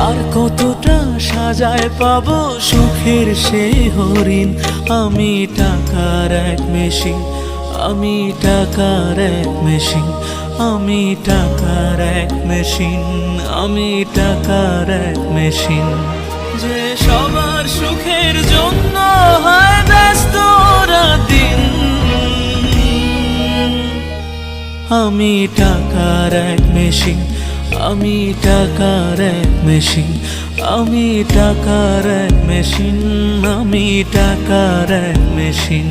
আর কতটা সাজায় পাবো সুখের সেই হরিণ। আমি টাকার এক মেশিন, আমি টাকার এক মেশিন, আমি টাকার এক মেশিন, আমি টাকার এক মেশিন। যে সবার সুখের জন্য হয় ব্যস্ত রাতদিন। আমি টাকার এক মেশিন, আমি টাকার এক মেশিন, আমি টাকার এক মেশিন, আমি টাকার এক মেশিন।